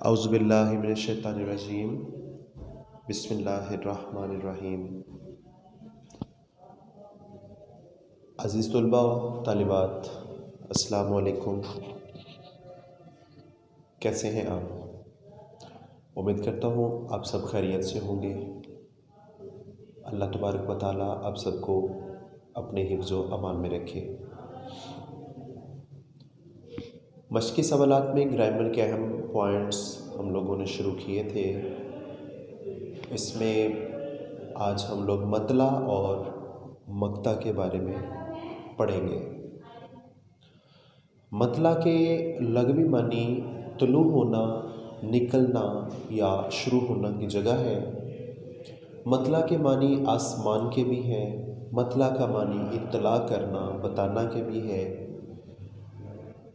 اعوذ باللہ من الشیطان الرجیم بسم اللہ الرحمن الرحیم۔ عزیز طلباء و طالبات، السلام علیکم۔ کیسے ہیں آپ؟ امید کرتا ہوں آپ سب خیریت سے ہوں گے۔ اللہ تبارک و تعالیٰ آپ سب کو اپنے حفظ و امان میں رکھے۔ مشقی سوالات میں گرامر کے اہم پوائنٹس ہم لوگوں نے شروع کیے تھے۔ اس میں آج ہم لوگ مطلع اور مقطع کے بارے میں پڑھیں گے۔ مطلع کے لغوی معنی طلوع ہونا، نکلنا یا شروع ہونا کی جگہ ہے۔ مطلع کے معنی آسمان کے بھی ہیں۔ مطلع کا معنی اطلاع کرنا، بتانا کے بھی ہے۔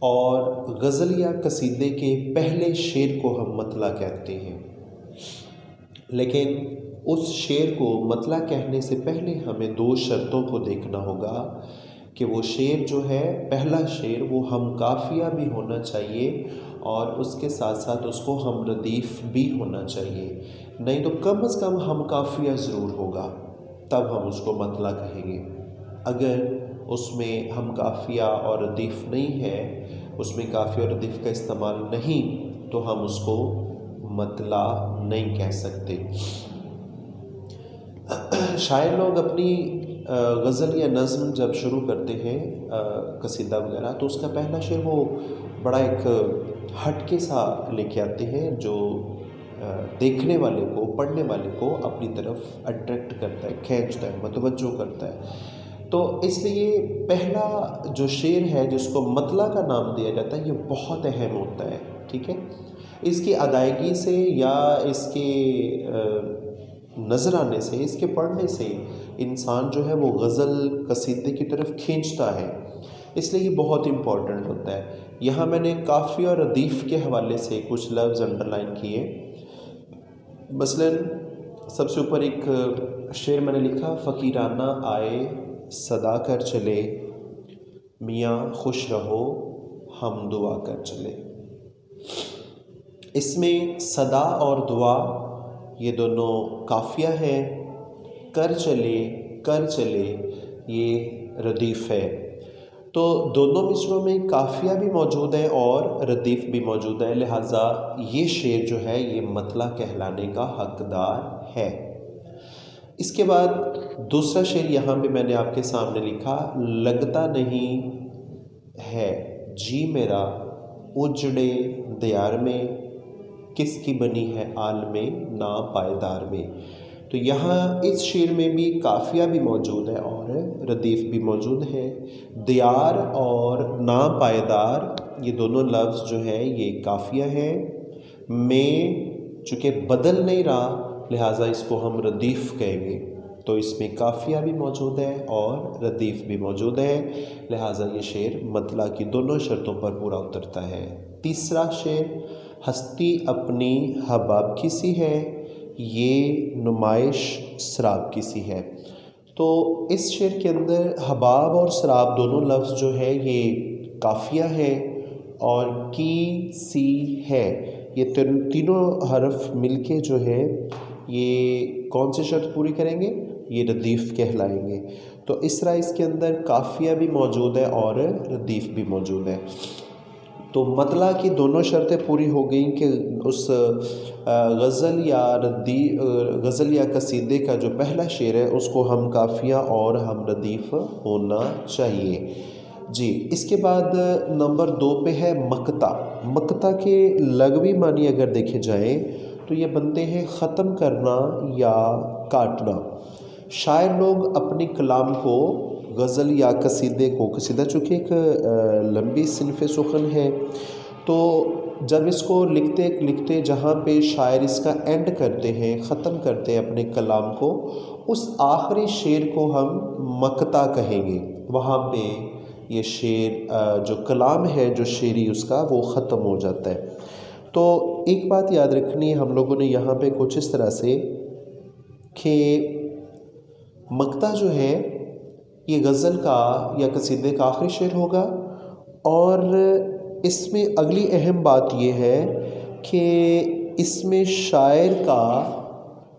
اور غزل یا قصیدے کے پہلے شعر کو ہم مطلع کہتے ہیں، لیکن اس شعر کو مطلع کہنے سے پہلے ہمیں دو شرطوں کو دیکھنا ہوگا کہ وہ شعر جو ہے، پہلا شعر وہ ہم قافیہ بھی ہونا چاہیے اور اس کے ساتھ ساتھ اس کو ہم ردیف بھی ہونا چاہیے، نہیں تو کم از کم ہم قافیہ ضرور ہوگا، تب ہم اس کو مطلع کہیں گے۔ اگر اس میں ہم قافیہ اور ردیف نہیں ہے، اس میں قافیہ اور ردیف کا استعمال نہیں، تو ہم اس کو مطلع نہیں کہہ سکتے۔ شاعر لوگ اپنی غزل یا نظم جب شروع کرتے ہیں، قصیدہ وغیرہ، تو اس کا پہلا شعر وہ بڑا ایک ہٹ کے سا لے کے آتے ہیں، جو دیکھنے والے کو، پڑھنے والے کو اپنی طرف اٹریکٹ کرتا ہے، کھینچتا ہے، متوجہ کرتا ہے۔ تو اس لیے پہلا جو شعر ہے جس کو مطلع کا نام دیا جاتا ہے، یہ بہت اہم ہوتا ہے، ٹھیک ہے۔ اس کی ادائیگی سے یا اس کے نظر آنے سے، اس کے پڑھنے سے انسان جو ہے وہ غزل قصیدے کی طرف کھینچتا ہے، اس لیے یہ بہت امپورٹنٹ ہوتا ہے۔ یہاں میں نے قافیہ اور ردیف کے حوالے سے کچھ لفظ انڈر لائن کیے۔ مثلاً سب سے اوپر ایک شعر میں نے لکھا، فقیرانہ آئے صدا کر چلے، میاں خوش رہو ہم دعا کر چلے۔ اس میں صدا اور دعا یہ دونوں قافیہ ہیں، کر چلے، کر چلے یہ ردیف ہے۔ تو دونوں مصروں میں قافیہ بھی موجود ہے اور ردیف بھی موجود ہے، لہٰذا یہ شعر جو ہے یہ مطلع کہلانے کا حقدار ہے۔ اس کے بعد دوسرا شعر یہاں پہ میں نے آپ کے سامنے لکھا، لگتا نہیں ہے جی میرا اجڑے دیار میں، کس کی بنی ہے عالم ناپائیدار میں۔ تو یہاں اس شعر میں بھی قافیہ بھی موجود ہے اور ردیف بھی موجود ہے۔ دیار اور ناپائیدار یہ دونوں لفظ جو ہے یہ قافیہ ہے۔ میں چونکہ بدل نہیں رہا، لہٰذا اس کو ہم ردیف کہیں گے۔ تو اس میں قافیہ بھی موجود ہے اور ردیف بھی موجود ہے، لہٰذا یہ شعر مطلع کی دونوں شرطوں پر پورا اترتا ہے۔ تیسرا شعر، ہستی اپنی حباب کی سی ہے، یہ نمائش سراب کی سی ہے۔ تو اس شعر کے اندر حباب اور سراب دونوں لفظ جو ہے یہ قافیہ ہے، اور کی سی ہے یہ تینوں حرف مل کے جو ہے یہ کون سے شرط پوری کریں گے؟ یہ ردیف کہلائیں گے۔ تو اس طرح اس کے اندر قافیہ بھی موجود ہے اور ردیف بھی موجود ہے۔ تو مطلع کی دونوں شرطیں پوری ہو گئیں کہ اس غزل یا قصیدے کا جو پہلا شعر ہے اس کو ہم قافیہ اور ہم ردیف ہونا چاہیے۔ جی، اس کے بعد نمبر 2 پہ ہے مقطع۔ مقطع کے لغوی معنی اگر دیکھے جائیں تو یہ بنتے ہیں ختم کرنا یا کاٹنا۔ شاعر لوگ اپنی کلام کو، غزل یا قصیدے کو، قصیدہ چونکہ ایک لمبی صنف سخن ہے، تو جب اس کو لکھتے لکھتے جہاں پہ شاعر اس کا اینڈ کرتے ہیں، ختم کرتے ہیں اپنے کلام کو، اس آخری شعر کو ہم مقطع کہیں گے۔ وہاں پہ یہ شعر جو کلام ہے، جو شعری اس کا، وہ ختم ہو جاتا ہے۔ تو ایک بات یاد رکھنی ہے ہم لوگوں نے یہاں پہ کچھ اس طرح سے کہ مقطع جو ہے یہ غزل کا یا قصیدے کا آخری شعر ہوگا، اور اس میں اگلی اہم بات یہ ہے کہ اس میں شاعر کا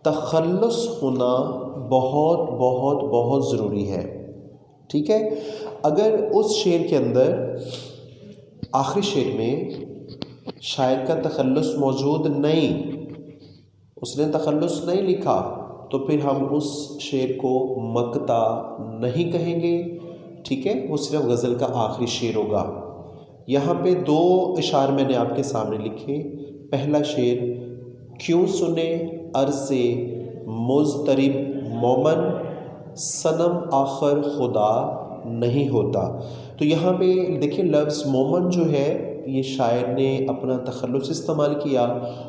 تخلص ہونا بہت بہت بہت ضروری ہے، ٹھیک ہے۔ اگر اس شعر کے اندر آخری شعر میں شاعر کا تخلص موجود نہیں، اس نے تخلص نہیں لکھا، تو پھر ہم اس شعر کو مقطع نہیں کہیں گے، ٹھیک ہے، وہ صرف غزل کا آخری شعر ہوگا۔ یہاں پہ 2 اشعار میں نے آپ کے سامنے لکھے۔ پہلا شعر، کیوں سنے عرض مضطرب مومن، صنم آخر خدا نہیں ہوتا۔ تو یہاں پہ دیکھیں لفظ مومن جو ہے یہ شاعر نے اپنا تخلص استعمال کیا،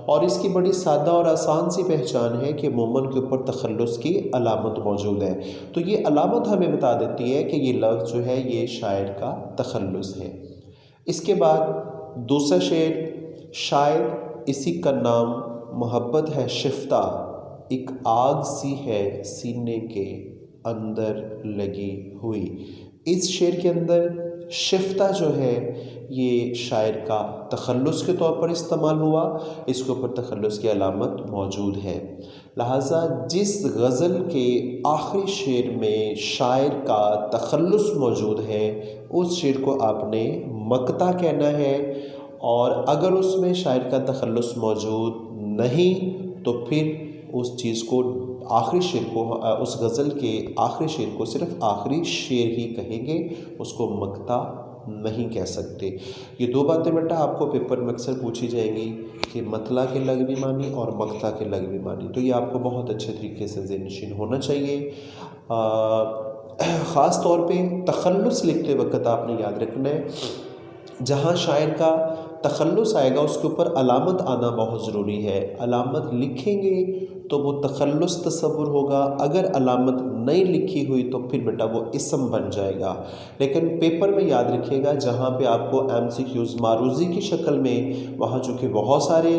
اور اس کی بڑی سادہ اور آسان سی پہچان ہے کہ مومن کے اوپر تخلص کی علامت موجود ہے۔ تو یہ علامت ہمیں بتا دیتی ہے کہ یہ لفظ جو ہے یہ شاعر کا تخلص ہے۔ اس کے بعد دوسرا شعر، شاید اسی کا نام محبت ہے شفتہ، ایک آگ سی ہے سینے کے اندر لگی ہوئی۔ اس شعر کے اندر شفتہ جو ہے یہ شاعر کا تخلص کے طور پر استعمال ہوا، اس کے اوپر تخلص کی علامت موجود ہے۔ لہٰذا جس غزل کے آخری شعر میں شاعر کا تخلص موجود ہے اس شعر کو آپ نے مقطع کہنا ہے، اور اگر اس میں شاعر کا تخلص موجود نہیں تو پھر اس چیز کو آخری شعر کو، اس غزل کے آخری شعر کو صرف آخری شعر ہی کہیں گے، اس کو مقطع نہیں کہہ سکتے۔ یہ 2 باتیں بیٹا آپ کو پیپر میں اکثر پوچھی جائیں گی کہ مطلع کے لغوی معنی اور مقطع کے لغوی معنی، تو یہ آپ کو بہت اچھے طریقے سے ذہن نشین ہونا چاہیے۔ خاص طور پہ تخلص لکھتے وقت آپ نے یاد رکھنا ہے جہاں شاعر کا تخلص آئے گا اس کے اوپر علامت آنا بہت ضروری ہے۔ علامت لکھیں گے تو وہ تخلص تصور ہوگا، اگر علامت نہیں لکھی ہوئی تو پھر بیٹا وہ اسم بن جائے گا۔ لیکن پیپر میں یاد رکھیے گا جہاں پہ آپ کو MCQs معروضی کی شکل میں، وہاں چونکہ بہت سارے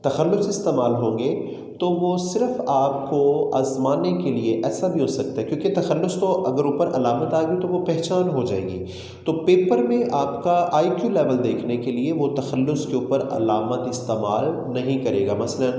تخلص استعمال ہوں گے تو وہ صرف آپ کو آزمانے کے لیے ایسا بھی ہو سکتا ہے، کیونکہ تخلص تو اگر اوپر علامت آ گئی تو وہ پہچان ہو جائے گی، تو پیپر میں آپ کا IQ لیول دیکھنے کے لیے وہ تخلص کے اوپر علامت استعمال نہیں کرے گا۔ مثلا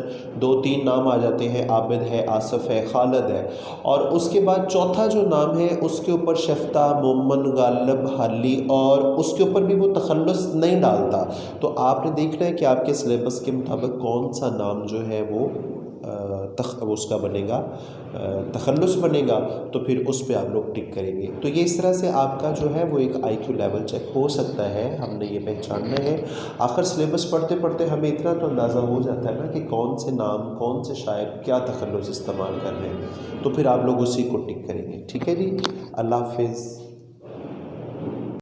2-3 نام آ جاتے ہیں، عابد ہے، آصف ہے، خالد ہے، اور اس کے بعد چوتھا جو نام ہے اس کے اوپر شفتہ، مومن، غالب، حالی، اور اس کے اوپر بھی وہ تخلص نہیں ڈالتا، تو آپ نے دیکھنا ہے کہ آپ کے سلیبس کے مطابق کون سا نام جو ہے وہ اس کا بنے گا، تخلص بنے گا، تو پھر اس پہ آپ لوگ ٹک کریں گے۔ تو یہ اس طرح سے آپ کا جو ہے وہ ایک IQ لیول چیک ہو سکتا ہے، ہم نے یہ پہچاننا ہے۔ آخر سلیبس پڑھتے پڑھتے ہمیں اتنا تو اندازہ ہو جاتا ہے نا کہ کون سے نام، کون سے شاعر کیا تخلص استعمال کر رہے ہیں، تو پھر آپ لوگ اسی کو ٹک کریں گے، ٹھیک ہے جی۔ اللہ حافظ۔